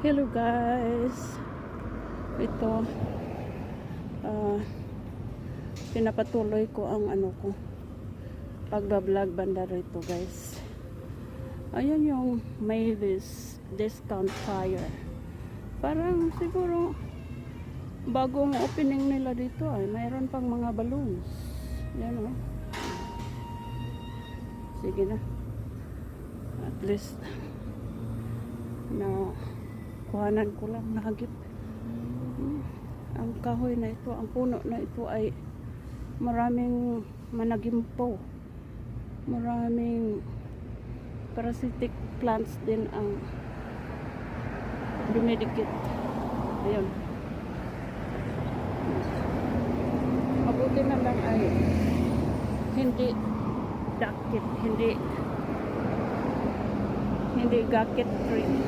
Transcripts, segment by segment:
Hello guys, ito pinapatuloy ko ang ko pagbablog banda rito guys. Ayan yung Mavis discount fire, parang siguro bagong opening nila dito ay mayroon pang mga balloons. Yan o, sige na, at least na kuhanan ko lang, nakagip. Ang kahoy na ito, ang puno na ito ay maraming managimpo, maraming parasitic plants din ang dumidikit. Ayun, mabuti na lang ay hindi dakit, hindi gakit tree.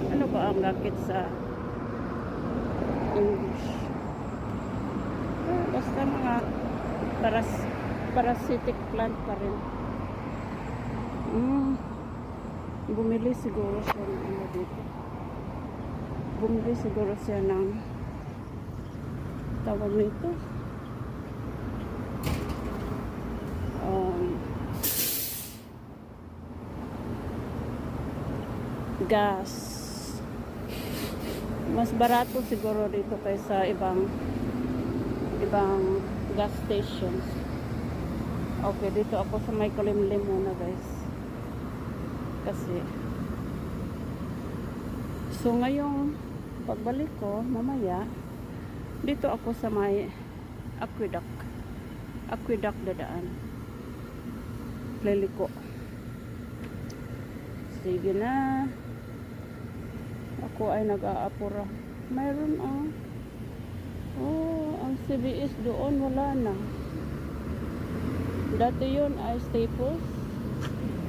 Ano ba ang gakit sa English? Basta mga parasitic plant pa rin. Bumili siguro siya ng dito. Bumili siguro siya ng tawag nito. Gas. Mas barato siguro dito kaysa ibang gas stations. Okay, dito ako sa may kulimlim muna guys, kasi so ngayong pagbalik ko mamaya, dito ako sa may aqueduct dadaan, liliko. Sige na, ako ay nag-aapura. Mayroon ang CBS doon, wala na. Dati yun ay Staples.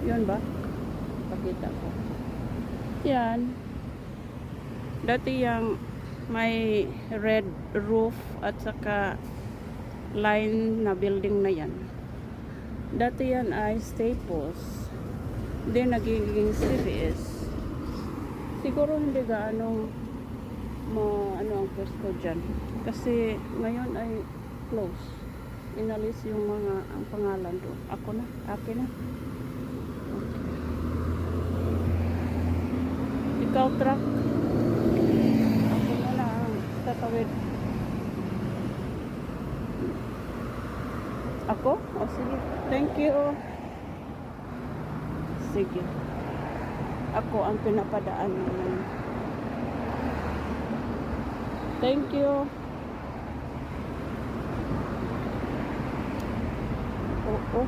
Yun ba? Pakita ko. Yan. Dati yung may red roof at saka line na building na yan. Dati yan ay Staples. Then nagiging CBS. Siguro hindi gaano ang pwesto dyan, kasi ngayon ay close, inalis yung mga ang pangalan doon. Akin na okay. Ikaw truck, ako na lang tatawid. Ako? O sige, thank you. Sige, ako ang pinapadaan naman. Thank you. Oo.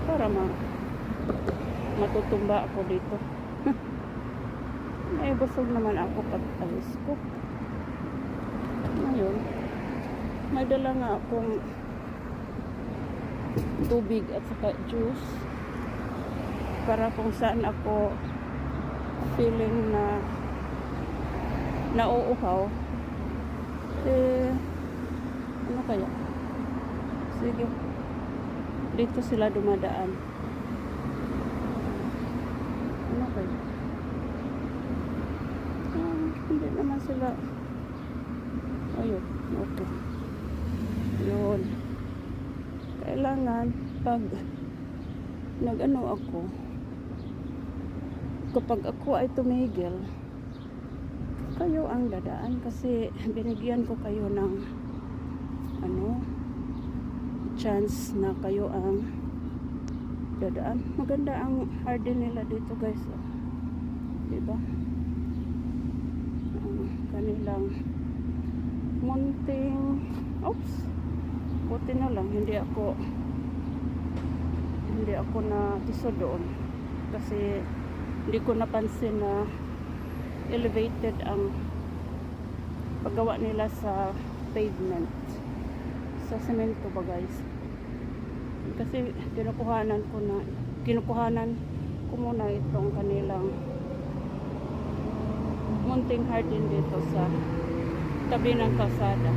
Para matutumba ako dito. May busog naman ako pag alis ko. Ngayon, may dala nga akong tubig at saka juice, para kung saan ako feeling na nauuhaw, ano kaya? Sige, dito sila dumadaan. Ano kaya? Hindi naman sila. Ayun, okay. Yun, kailangan pag nag-ano ako, kapag ako ay tumigil, kayo ang dadaan, kasi binigyan ko kayo ng chance na kayo ang dadaan. Maganda ang garden nila dito guys, diba? Kanilang munting, buti na lang hindi ako na tiso doon, kasi hindi ko napansin na elevated ang paggawa nila sa pavement, sa semento ba guys. Kasi kinukuhanan ko muna itong kanilang munting garden dito sa tabi ng kalsada.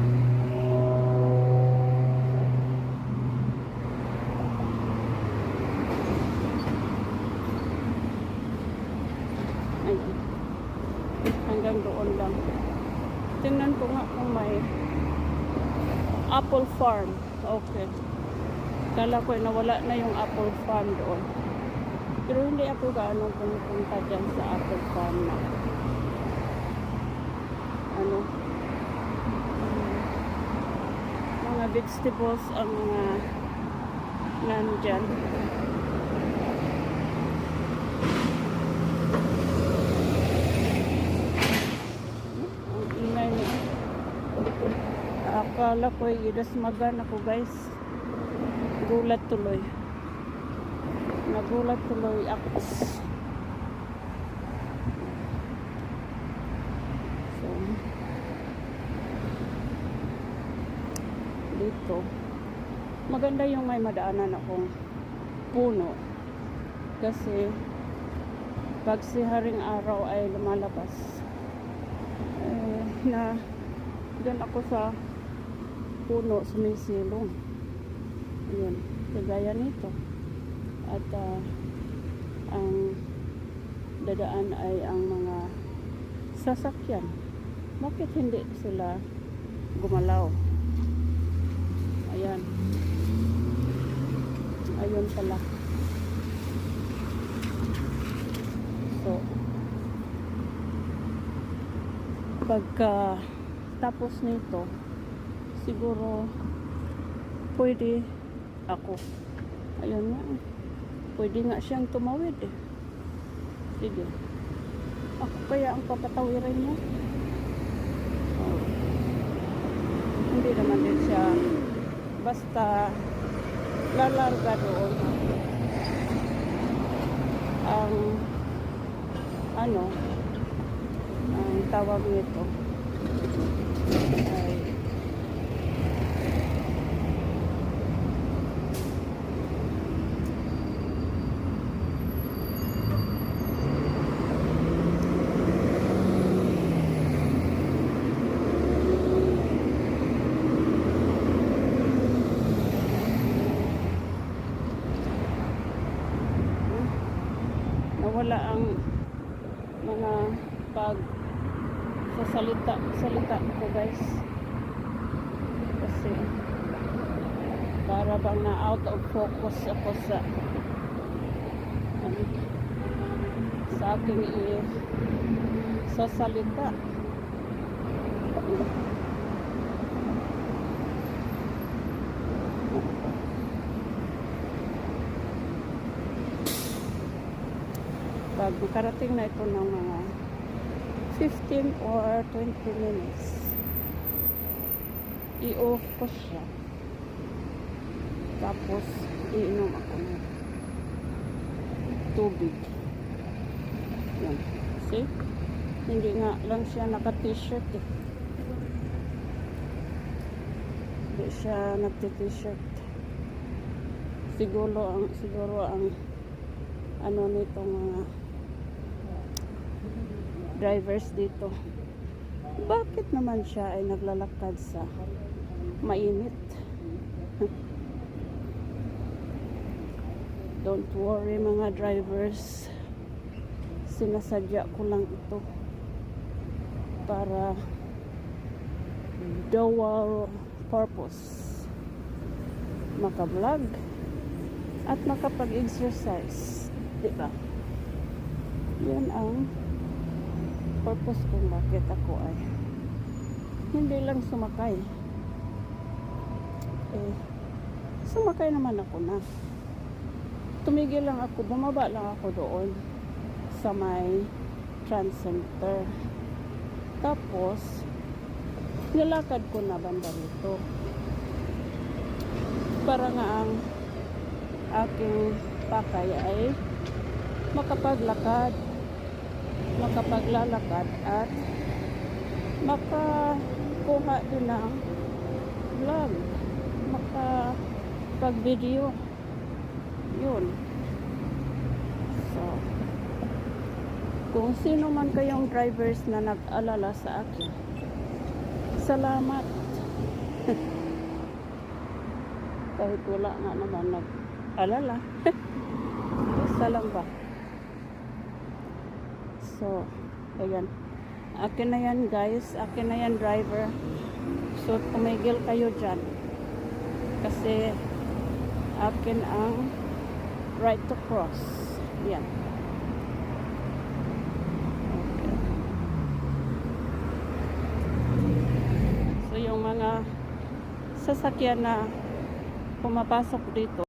Hanggang doon lang. Tingnan ko nga kung may apple farm. Okay. Kala ko nawala na yung apple farm doon. Pero hindi ako gaano pumupunta dyan sa apple farm na ano, mga vegetables ang mga nandyan. Ang ingay niya. Akala ko idasmagan ako guys. Gulat tuloy. Nagulat tuloy ako. So, dito. Maganda yung may madaanan akong puno. Kasi, pag si haring araw ay lumalabas, na dyan ako sa puno sumisilong. Yun, kagaya nito. At ang dadaan ay ang mga sasakyan. Bakit hindi sila gumalaw? Ayan. Ayun pala. So, pagka tapos nito, siguro pwede ako. Ayun nga. Pwede nga siyang tumawid eh. Sige. Ako kaya ang papatawirin niya. Oh. Hindi naman din siya basta lalarga doon. Ang ano, ang tawag nito ay nawala ang mga pag salita ko guys, kasi para bang na out of focus ako sa aking sasalita. Pag makarating na ito ng mga 15 or 20 minutes, i-off ko siya. Tapos, iinom ako ng tubig. Yan. See? Hindi nga lang siya naka-t-shirt eh. Hindi siya nagti-t-shirt. Siguro ang ano nitong mga drivers dito, bakit naman siya ay naglalakad sa mainit? Don't worry mga drivers, sinasadya ko lang ito para dual purpose, maka-vlog at makapag-exercise, diba? Yan ang purpose kung bakit ako ay hindi lang sumakay. Sumakay naman ako na. Tumigil lang ako, bumaba lang ako doon sa may trans center. Tapos, nilakad ko na banda rito. Para nga ang aking pakay ay makapaglalakad at makakuha din ng vlog, makapag-video. Yun. So, kung sino man kayong drivers na nag-alala sa akin, salamat. Kahit wala nga naman nag-alala. Isa lang ba? So, ayan. Akin na yan guys, akin na yan driver. So tumigil kayo dyan. Kasi akin ang right to cross. Yan. Okay. So yung mga sasakyan na pumapasok dito